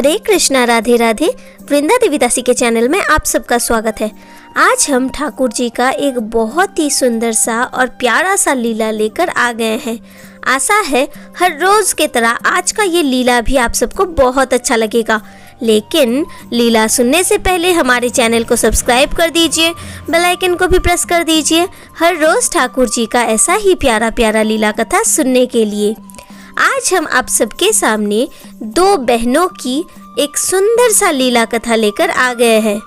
हरे कृष्णा, राधे राधे। वृंदा देवी दासी के चैनल में आप सबका स्वागत है। आज हम ठाकुर जी का एक बहुत ही सुंदर सा और प्यारा सा लीला लेकर आ गए हैं। आशा है हर रोज की तरह आज का ये लीला भी आप सबको बहुत अच्छा लगेगा। लेकिन लीला सुनने से पहले हमारे चैनल को सब्सक्राइब कर दीजिए, बेल आइकन को भी प्रेस कर दीजिए हर रोज ठाकुर जी का ऐसा ही प्यारा प्यारा लीला कथा सुनने के लिए। आज हम आप सबके सामने दो बहनों की एक सुंदर सा लीला कथा लेकर आ गए हैं।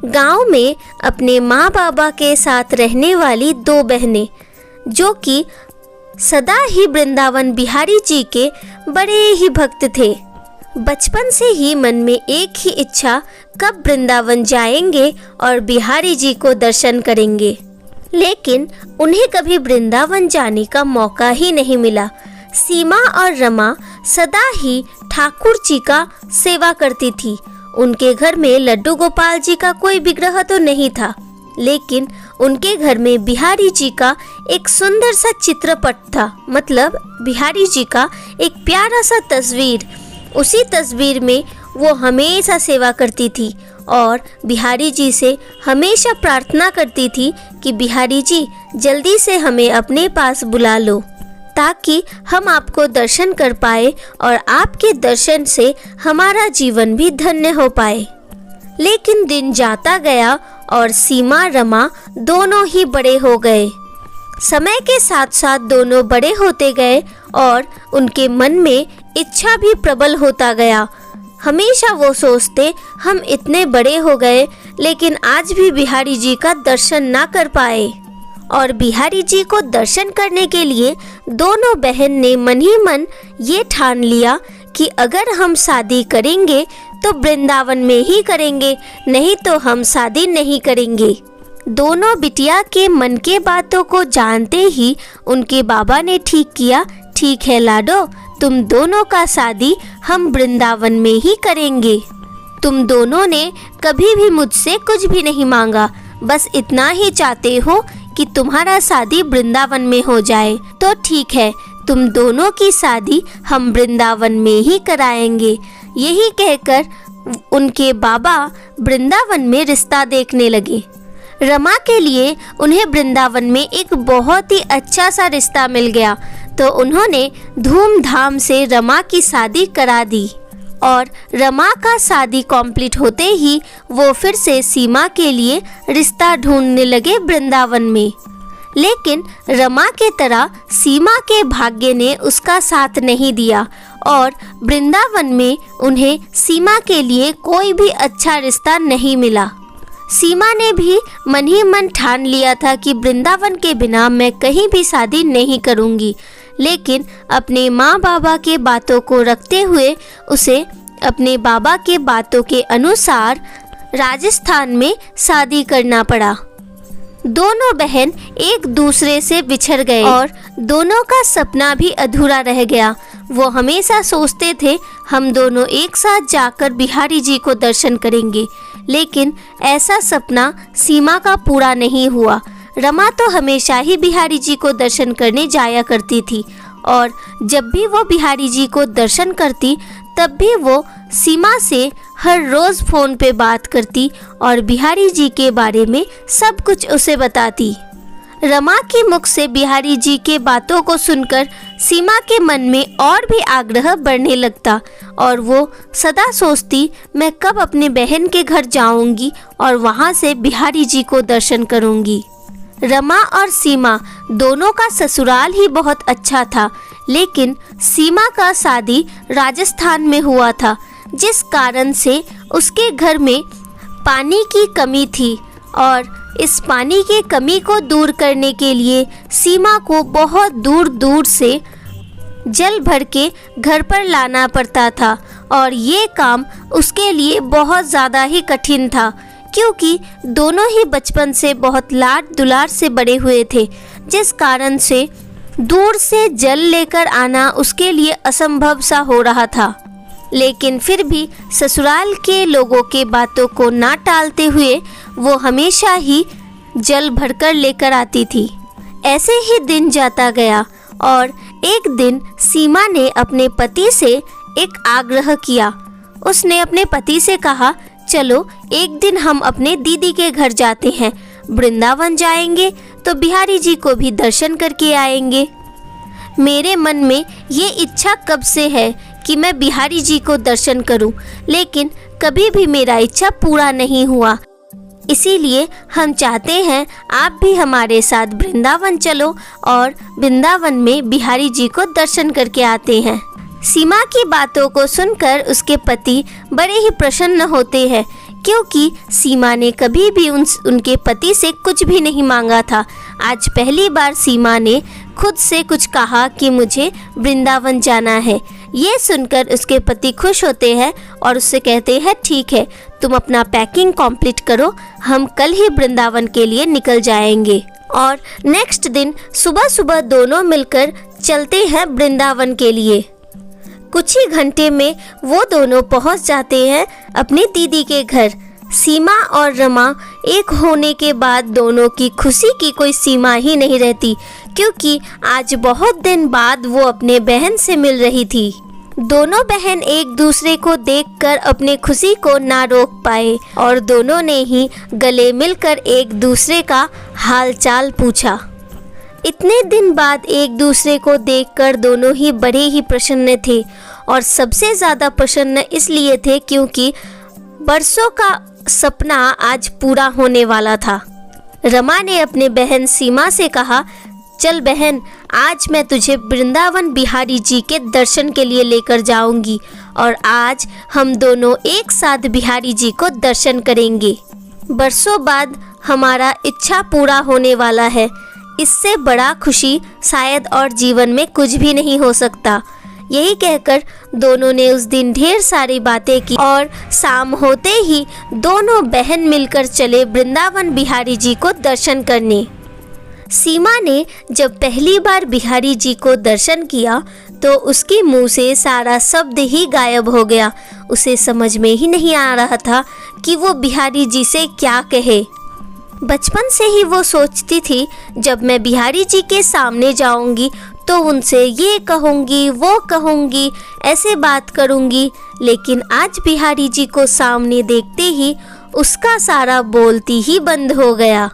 गांव में अपने माँ बाबा के साथ रहने वाली दो बहनें, जो कि सदा ही वृंदावन बिहारी जी के बड़े ही भक्त थे। बचपन से ही मन में एक ही इच्छा, कब वृंदावन जाएंगे और बिहारी जी को दर्शन करेंगे। लेकिन उन्हें कभी वृंदावन जाने का मौका ही नहीं मिला। सीमा और रमा सदा ही ठाकुर जी का सेवा करती थी। उनके घर में लड्डू गोपाल जी का कोई विग्रह तो नहीं था, लेकिन उनके घर में बिहारी जी का एक सुंदर सा चित्रपट था। मतलब बिहारी जी का एक प्यारा सा तस्वीर। उसी तस्वीर में वो हमेशा सेवा करती थी और बिहारी जी से हमेशा प्रार्थना करती थी कि बिहारी जी जल्दी से हमें अपने पास बुला लो, ताकि हम आपको दर्शन कर पाए और आपके दर्शन से हमारा जीवन भी धन्य हो पाए। लेकिन दिन जाता गया और सीमा रमा दोनों ही बड़े हो गए। समय के साथ साथ दोनों बड़े होते गए और उनके मन में इच्छा भी प्रबल होता गया। हमेशा वो सोचते, हम इतने बड़े हो गए लेकिन आज भी बिहारी जी का दर्शन ना कर पाए। और बिहारी जी को दर्शन करने के लिए दोनों बहन ने मन ही मन ये ठान लिया कि अगर हम शादी करेंगे तो वृंदावन में ही करेंगे, नहीं तो हम शादी नहीं करेंगे। दोनों बिटिया के मन के बातों को जानते ही उनके बाबा ने ठीक किया, ठीक है लाडो, तुम दोनों का शादी हम वृंदावन में ही करेंगे। तुम दोनों ने कभी भी मुझसे कुछ भी नहीं मांगा, बस इतना ही चाहते हो कि तुम्हारा शादी वृंदावन में हो जाए, तो ठीक है, तुम दोनों की शादी हम वृंदावन में ही कराएंगे। यही कहकर उनके बाबा वृंदावन में रिश्ता देखने लगे। रमा के लिए उन्हें वृंदावन में एक बहुत ही अच्छा सा रिश्ता मिल गया, तो उन्होंने धूमधाम से रमा की शादी करा दी। और रमा का शादी कंप्लीट होते ही वो फिर से सीमा के लिए रिश्ता ढूंढने लगे वृंदावन में। लेकिन रमा के तरह सीमा के भाग्य ने उसका साथ नहीं दिया और वृंदावन में उन्हें सीमा के लिए कोई भी अच्छा रिश्ता नहीं मिला। सीमा ने भी मन ही मन ठान लिया था कि वृंदावन के बिना मैं कहीं भी शादी नहीं करूंगी। लेकिन अपने माँ बाबा के बातों को रखते हुए उसे अपने बाबा के बातों के अनुसार राजस्थान में शादी करना पड़ा। दोनों बहन एक दूसरे से बिछड़ गए और दोनों का सपना भी अधूरा रह गया। वो हमेशा सोचते थे, हम दोनों एक साथ जाकर बिहारी जी को दर्शन करेंगे, लेकिन ऐसा सपना सीमा का पूरा नहीं हुआ। रमा तो हमेशा ही बिहारी जी को दर्शन करने जाया करती थी और जब भी वो बिहारी जी को दर्शन करती तब भी वो सीमा से हर रोज़ फ़ोन पे बात करती और बिहारी जी के बारे में सब कुछ उसे बताती। रमा के मुख से बिहारी जी के बातों को सुनकर सीमा के मन में और भी आग्रह बढ़ने लगता और वो सदा सोचती, मैं कब अपने बहन के घर जाऊंगी और वहाँ से बिहारी जी को दर्शन करूंगी। रमा और सीमा दोनों का ससुराल ही बहुत अच्छा था, लेकिन सीमा का शादी राजस्थान में हुआ था, जिस कारण से उसके घर में पानी की कमी थी और इस पानी की कमी को दूर करने के लिए सीमा को बहुत दूर दूर से जल भर के घर पर लाना पड़ता था और ये काम उसके लिए बहुत ज़्यादा ही कठिन था, क्योंकि दोनों ही बचपन से बहुत लाड दुलार से बड़े हुए थे, जिस कारण से दूर से जल लेकर आना उसके लिए असंभव सा हो रहा था। लेकिन फिर भी ससुराल के लोगों के बातों को ना टालते हुए वो हमेशा ही जल भरकर लेकर आती थी। ऐसे ही दिन जाता गया और एक दिन सीमा ने अपने पति से एक आग्रह किया। उसने अपने पति से कहा, चलो एक दिन हम अपने दीदी के घर जाते हैं, वृंदावन जाएंगे तो बिहारी जी को भी दर्शन करके आएंगे। मेरे मन में ये इच्छा कब से है कि मैं बिहारी जी को दर्शन करूं, लेकिन कभी भी मेरा इच्छा पूरा नहीं हुआ। इसीलिए हम चाहते हैं आप भी हमारे साथ वृंदावन चलो और वृंदावन में बिहारी जी को दर्शन करके आते हैं। सीमा की बातों को सुनकर उसके पति बड़े ही प्रसन्न होते हैं, क्योंकि सीमा ने कभी भी उनके पति से कुछ भी नहीं मांगा था। आज पहली बार सीमा ने खुद से कुछ कहा कि मुझे वृंदावन जाना है। ये सुनकर उसके पति खुश होते हैं और उससे कहते हैं, ठीक है, तुम अपना पैकिंग कंप्लीट करो, हम कल ही वृंदावन के लिए निकल जाएंगे। और नेक्स्ट दिन सुबह सुबह दोनों मिलकर चलते हैं वृंदावन के लिए। कुछ ही घंटे में वो दोनों पहुंच जाते हैं अपनी दीदी के घर। सीमा और रमा एक होने के बाद दोनों की खुशी की कोई सीमा ही नहीं रहती, क्योंकि आज बहुत दिन बाद वो अपने बहन से मिल रही थी। दोनों बहन एक दूसरे को देखकर अपने खुशी को ना रोक पाए और दोनों ने ही गले मिलकर एक दूसरे का हालचाल पूछा। इतने दिन बाद एक दूसरे को देखकर दोनों ही बड़े ही प्रसन्न थे, और सबसे ज़्यादा प्रसन्न इसलिए थे क्योंकि बरसों का सपना आज पूरा होने वाला था। रमा ने अपने बहन सीमा से कहा, चल बहन, आज मैं तुझे वृंदावन बिहारी जी के दर्शन के लिए लेकर जाऊंगी और आज हम दोनों एक साथ बिहारी जी को दर्शन करेंगे। बरसों बाद हमारा इच्छा पूरा होने वाला है। इससे बड़ा खुशी शायद और जीवन में कुछ भी नहीं हो सकता। यही कहकर दोनों ने उस दिन ढेर सारी बातें की और शाम होते ही दोनों बहन मिलकर चले वृंदावन बिहारी जी को दर्शन करने। सीमा ने जब पहली बार बिहारी जी को दर्शन किया तो उसके मुंह से सारा शब्द ही गायब हो गया। उसे समझ में ही नहीं आ रहा था कि वो बिहारी जी से क्या कहे। बचपन से ही वो सोचती थी, जब मैं बिहारी जी के सामने जाऊंगी तो उनसे ये कहूँगी, वो कहूँगी, ऐसे बात करूँगी। लेकिन आज बिहारी जी को सामने देखते ही उसका सारा बोलती ही बंद हो गया।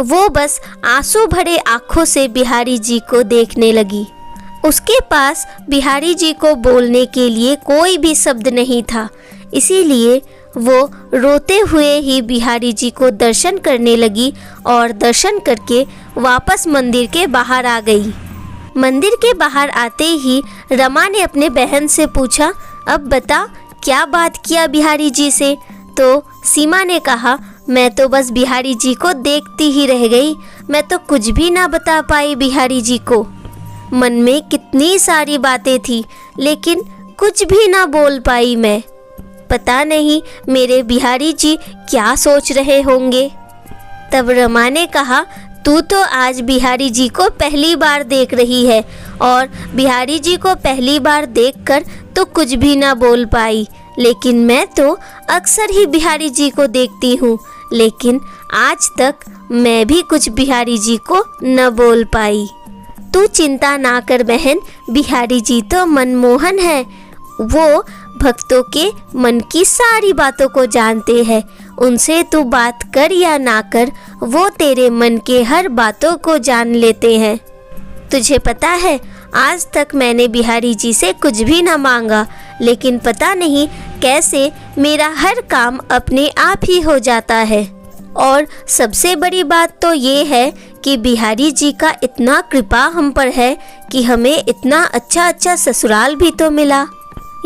वो बस आंसू भरे आँखों से बिहारी जी को देखने लगी। उसके पास बिहारी जी को बोलने के लिए कोई भी शब्द नहीं था, इसीलिए वो रोते हुए ही बिहारी जी को दर्शन करने लगी और दर्शन करके वापस मंदिर के बाहर आ गई। मंदिर के बाहर आते ही रमा ने अपने बहन से पूछा, अब बता क्या बात किया बिहारी जी से? तो सीमा ने कहा, मैं तो बस बिहारी जी को देखती ही रह गई, मैं तो कुछ भी ना बता पाई बिहारी जी को। मन में कितनी सारी बातें थी लेकिन कुछ भी ना बोल पाई मैं। पता नहीं मेरे बिहारी जी क्या सोच रहे होंगे। तब रमा ने कहा, तू तो आज बिहारी जी को पहली बार देख रही है और बिहारी जी को पहली बार देखकर तो कुछ भी ना बोल पाई, लेकिन मैं तो अक्सर ही बिहारी जी को देखती हूँ, लेकिन आज तक मैं भी कुछ बिहारी जी को न बोल पाई। तू चिंता ना कर बहन, बिहारी जी तो मनमोहन है, वो भक्तों के मन की सारी बातों को जानते हैं। उनसे तू बात कर या ना कर, वो तेरे मन के हर बातों को जान लेते हैं। तुझे पता है, आज तक मैंने बिहारी जी से कुछ भी ना मांगा, लेकिन पता नहीं कैसे मेरा हर काम अपने आप ही हो जाता है। और सबसे बड़ी बात तो ये है कि बिहारी जी का इतना कृपा हम पर है कि हमें इतना अच्छा ससुराल भी तो मिला।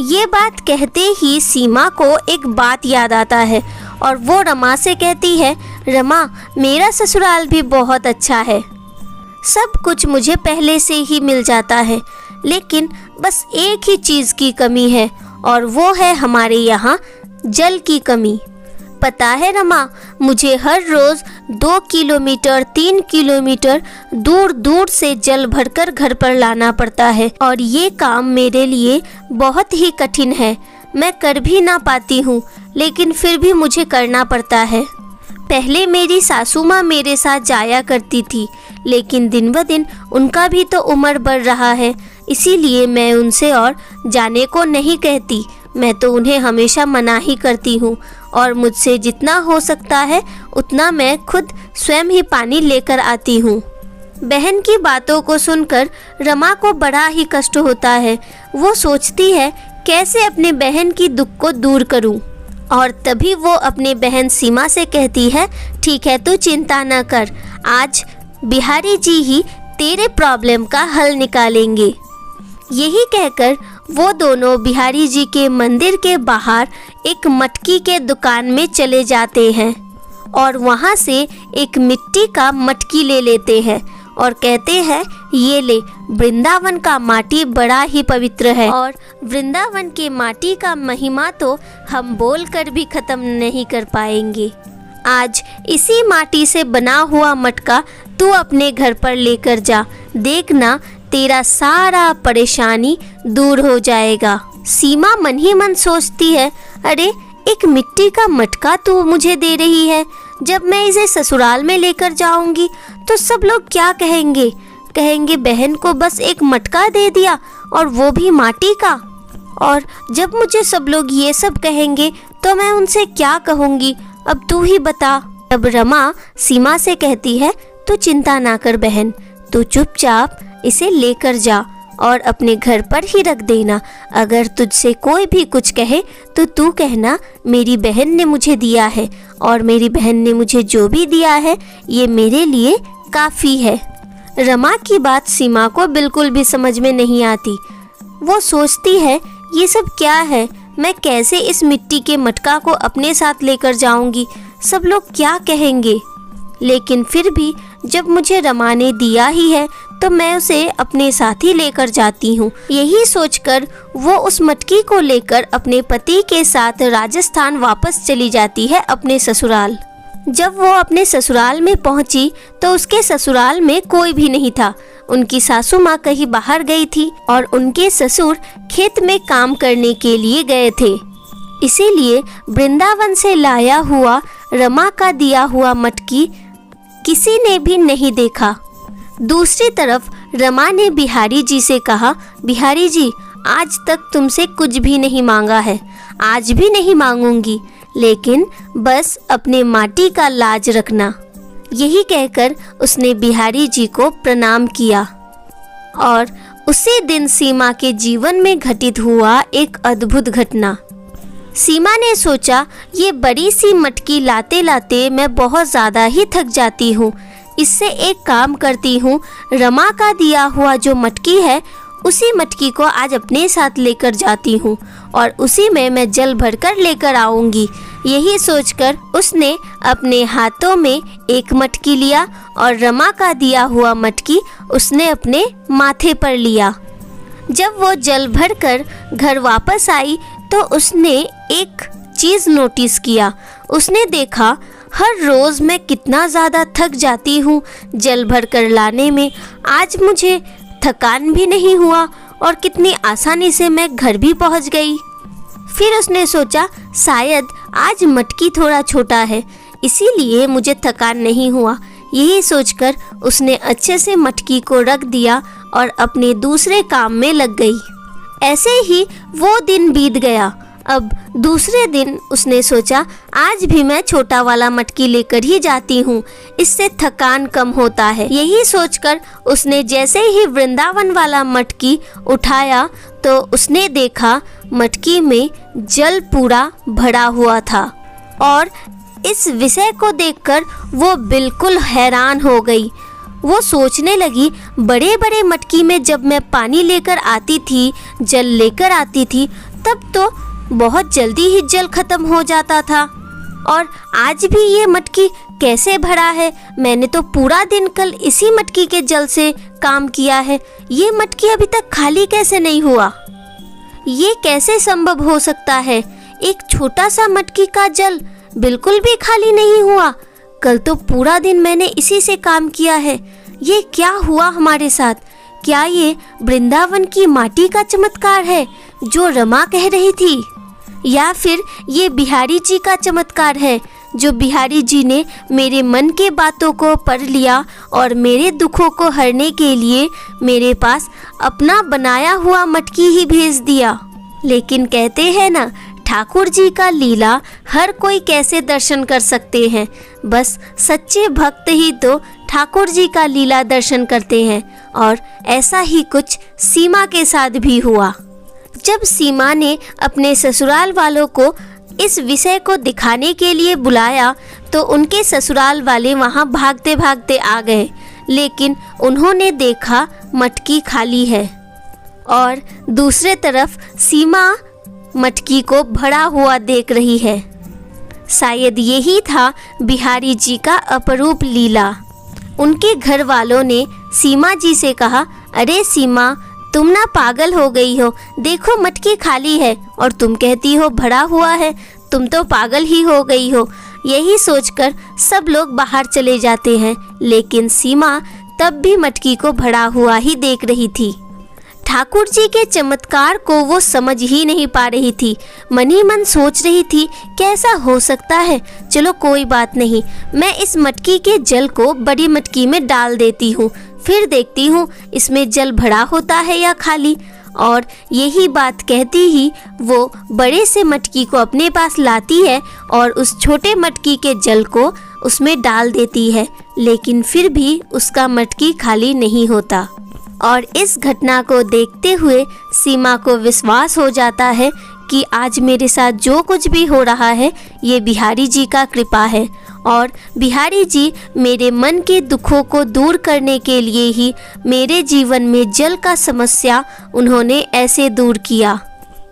ये बात कहते ही सीमा को एक बात याद आता है और वो रमा से कहती है, रमा, मेरा ससुराल भी बहुत अच्छा है, सब कुछ मुझे पहले से ही मिल जाता है, लेकिन बस एक ही चीज़ की कमी है और वो है हमारे यहाँ जल की कमी। पता है रमा, मुझे हर रोज़ 2 किलोमीटर 3 किलोमीटर दूर दूर से जल भरकर घर पर लाना पड़ता है और ये काम मेरे लिए बहुत ही कठिन है। मैं कर भी ना पाती हूँ, लेकिन फिर भी मुझे करना पड़ता है। पहले मेरी सासू माँ मेरे साथ जाया करती थी, लेकिन दिन ब दिन उनका भी तो उम्र बढ़ रहा है, इसीलिए मैं उनसे और जाने को नहीं कहती। मैं तो उन्हें हमेशा मना ही करती हूँ और मुझसे जितना हो सकता है उतना मैं खुद स्वयं ही पानी लेकर आती हूँ। बहन की बातों को सुनकर रमा को बड़ा ही कष्ट होता है। वो सोचती है कैसे अपने बहन की दुख को दूर करूं। और तभी वो अपने बहन सीमा से कहती है, ठीक है तू चिंता न कर, आज बिहारी जी ही तेरे प्रॉब्लम का हल निकालेंगे। यही कहकर वो दोनों बिहारी जी के मंदिर के बाहर एक मटकी के दुकान में चले जाते हैं और वहाँ से एक मिट्टी का मटकी ले लेते हैं और कहते हैं, ये ले, वृंदावन का माटी बड़ा ही पवित्र है और वृंदावन के माटी का महिमा तो हम बोलकर भी खत्म नहीं कर पाएंगे। आज इसी माटी से बना हुआ मटका तू अपने घर पर लेकर जा, देखना तेरा सारा परेशानी दूर हो जाएगा। सीमा मन ही मन सोचती है, अरे एक मिट्टी का मटका तू मुझे दे रही है, जब मैं इसे ससुराल में लेकर जाऊंगी तो सब लोग क्या कहेंगे? कहेंगे बहन को बस एक मटका दे दिया और वो भी माटी का। और जब मुझे सब लोग ये सब कहेंगे तो मैं उनसे क्या कहूँगी? अब तू ही बता। अब रमा सीमा से कहती है, तू चिंता ना कर बहन, तू चुपचाप इसे लेकर जा और अपने घर पर ही रख देना। अगर तुझसे कोई भी कुछ कहे तो तू कहना मेरी बहन ने मुझे दिया है और मेरी बहन ने मुझे जो भी दिया है ये मेरे लिए काफ़ी है। रमा की बात सीमा को बिल्कुल भी समझ में नहीं आती। वो सोचती है ये सब क्या है, मैं कैसे इस मिट्टी के मटका को अपने साथ लेकर जाऊंगी, सब लोग क्या कहेंगे। लेकिन फिर भी जब मुझे रमा ने दिया ही है तो मैं उसे अपने साथ ही लेकर जाती हूँ। यही सोचकर वो उस मटकी को लेकर अपने पति के साथ राजस्थान वापस चली जाती है अपने ससुराल। जब वो अपने ससुराल में पहुंची तो उसके ससुराल में कोई भी नहीं था। उनकी सासू माँ कहीं बाहर गई थी और उनके ससुर खेत में काम करने के लिए गए थे। इसीलिए वृंदावन से लाया हुआ रमा का दिया हुआ मटकी किसी ने भी नहीं देखा। दूसरी तरफ रमा ने बिहारी जी से कहा, बिहारी जी आज तक तुमसे कुछ भी नहीं मांगा है, आज भी नहीं मांगूंगी, लेकिन बस अपने माटी का लाज रखना। यही कहकर उसने बिहारी जी को प्रणाम किया। और उसी दिन सीमा के जीवन में घटित हुआ एक अद्भुत घटना। सीमा ने सोचा ये बड़ी सी मटकी लाते लाते मैं बहुत ज़्यादा ही थक जाती हूँ, इससे एक काम करती हूँ, रमा का दिया हुआ जो मटकी है उसी मटकी को आज अपने साथ लेकर जाती हूँ और उसी में मैं जल भरकर लेकर आऊँगी। यही सोचकर उसने अपने हाथों में एक मटकी लिया और रमा का दिया हुआ मटकी उसने अपने माथे पर लिया। जब वो जल भरकर घर वापस आई तो उसने एक चीज़ नोटिस किया। उसने देखा हर रोज़ मैं कितना ज़्यादा थक जाती हूँ जल भर कर लाने में, आज मुझे थकान भी नहीं हुआ और कितनी आसानी से मैं घर भी पहुँच गई। फिर उसने सोचा शायद आज मटकी थोड़ा छोटा है इसीलिए मुझे थकान नहीं हुआ। यही सोचकर उसने अच्छे से मटकी को रख दिया और अपने दूसरे काम में लग गई। ऐसे ही वो दिन बीत गया। अब दूसरे दिन उसने सोचा आज भी मैं छोटा वाला मटकी लेकर ही जाती हूँ, इससे थकान कम होता है। यही सोचकर उसने जैसे ही वृंदावन वाला मटकी उठाया तो उसने देखा मटकी में जल पूरा भरा हुआ था और इस विषय को देखकर वो बिल्कुल हैरान हो गई। वो सोचने लगी बड़े बड़े मटकी में जब मैं पानी लेकर आती थी, जल लेकर आती थी, तब तो बहुत जल्दी ही जल खत्म हो जाता था और आज भी ये मटकी कैसे भरा है? मैंने तो पूरा दिन कल इसी मटकी के जल से काम किया है, ये मटकी अभी तक खाली कैसे नहीं हुआ? ये कैसे संभव हो सकता है? एक छोटा सा मटकी का जल बिल्कुल भी खाली नहीं हुआ। कल तो पूरा दिन मैंने इसी से काम किया है। ये क्या हुआ हमारे साथ? क्या ये वृंदावन की माटी का चमत्कार है जो रमा कह रही थी, या फिर ये बिहारी जी का चमत्कार है जो बिहारी जी ने मेरे मन के बातों को पढ़ लिया और मेरे दुखों को हरने के लिए मेरे पास अपना बनाया हुआ मटकी ही भेज दिया? लेकिन कहते हैं ना, ठाकुर जी का लीला हर कोई कैसे दर्शन कर सकते हैं, बस सच्चे भक्त ही तो ठाकुर जी का लीला दर्शन करते हैं। और ऐसा ही कुछ सीमा के साथ भी हुआ। जब सीमा ने अपने ससुराल वालों को इस विषय को दिखाने के लिए बुलाया तो उनके ससुराल वाले वहां भागते भागते आ गए, लेकिन उन्होंने देखा मटकी खाली है और दूसरे तरफ सीमा मटकी को भरा हुआ देख रही है। शायद यही था बिहारी जी का अपरूप लीला। उनके घर वालों ने सीमा जी से कहा, अरे सीमा, तुम ना पागल हो गई हो, देखो मटकी खाली है और तुम कहती हो भरा हुआ है, तुम तो पागल ही हो गई हो। यही सोचकर सब लोग बाहर चले जाते हैं, लेकिन सीमा तब भी मटकी को भरा हुआ ही देख रही थी। ठाकुर जी के चमत्कार को वो समझ ही नहीं पा रही थी। मन ही मन सोच रही थी, कैसा हो सकता है, चलो कोई बात नहीं, मैं इस मटकी के जल को बड़ी मटकी में डाल देती हूँ, फिर देखती हूँ इसमें जल भरा होता है या खाली। और यही बात कहती ही वो बड़े से मटकी को अपने पास लाती है और उस छोटे मटकी के जल को उसमें डाल देती है, लेकिन फिर भी उसका मटकी खाली नहीं होता। और इस घटना को देखते हुए सीमा को विश्वास हो जाता है कि आज मेरे साथ जो कुछ भी हो रहा है ये बिहारी जी का कृपा है, और बिहारी जी मेरे मन के दुखों को दूर करने के लिए ही मेरे जीवन में जल का समस्या उन्होंने ऐसे दूर किया।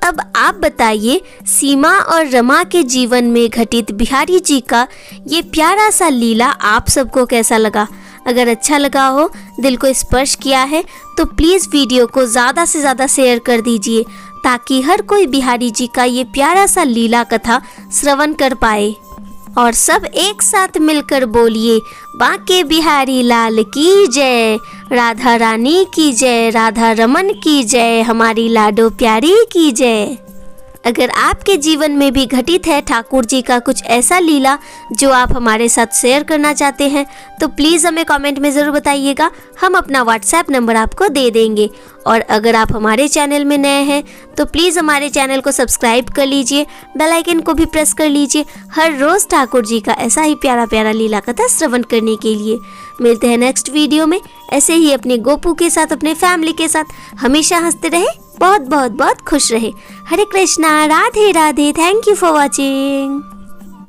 अब आप बताइए, सीमा और रमा के जीवन में घटित बिहारी जी का ये प्यारा सा लीला आप सबको कैसा लगा? अगर अच्छा लगा हो, दिल को स्पर्श किया है, तो प्लीज़ वीडियो को ज़्यादा से ज़्यादा शेयर कर दीजिए ताकि हर कोई बिहारी जी का ये प्यारा सा लीला कथा श्रवण कर पाए। और सब एक साथ मिलकर बोलिए, बांके बिहारी लाल की जय, राधा रानी की जय, राधा रमन की जय, हमारी लाडो प्यारी की जय। अगर आपके जीवन में भी घटित है ठाकुर जी का कुछ ऐसा लीला जो आप हमारे साथ शेयर करना चाहते हैं, तो प्लीज़ हमें कमेंट में ज़रूर बताइएगा, हम अपना व्हाट्सएप नंबर आपको दे देंगे। और अगर आप हमारे चैनल में नए हैं तो प्लीज़ हमारे चैनल को सब्सक्राइब कर लीजिए, बेल आइकन को भी प्रेस कर लीजिए हर रोज़ ठाकुर जी का ऐसा ही प्यारा प्यारा लीला कथा श्रवण करने के लिए। मिलते हैं नेक्स्ट वीडियो में, ऐसे ही अपने गोपू के साथ, अपने फैमिली के साथ हमेशा हंसते रहे, बहुत बहुत बहुत खुश रहे। Hare Krishna, Radhe Radhe, thank you for watching.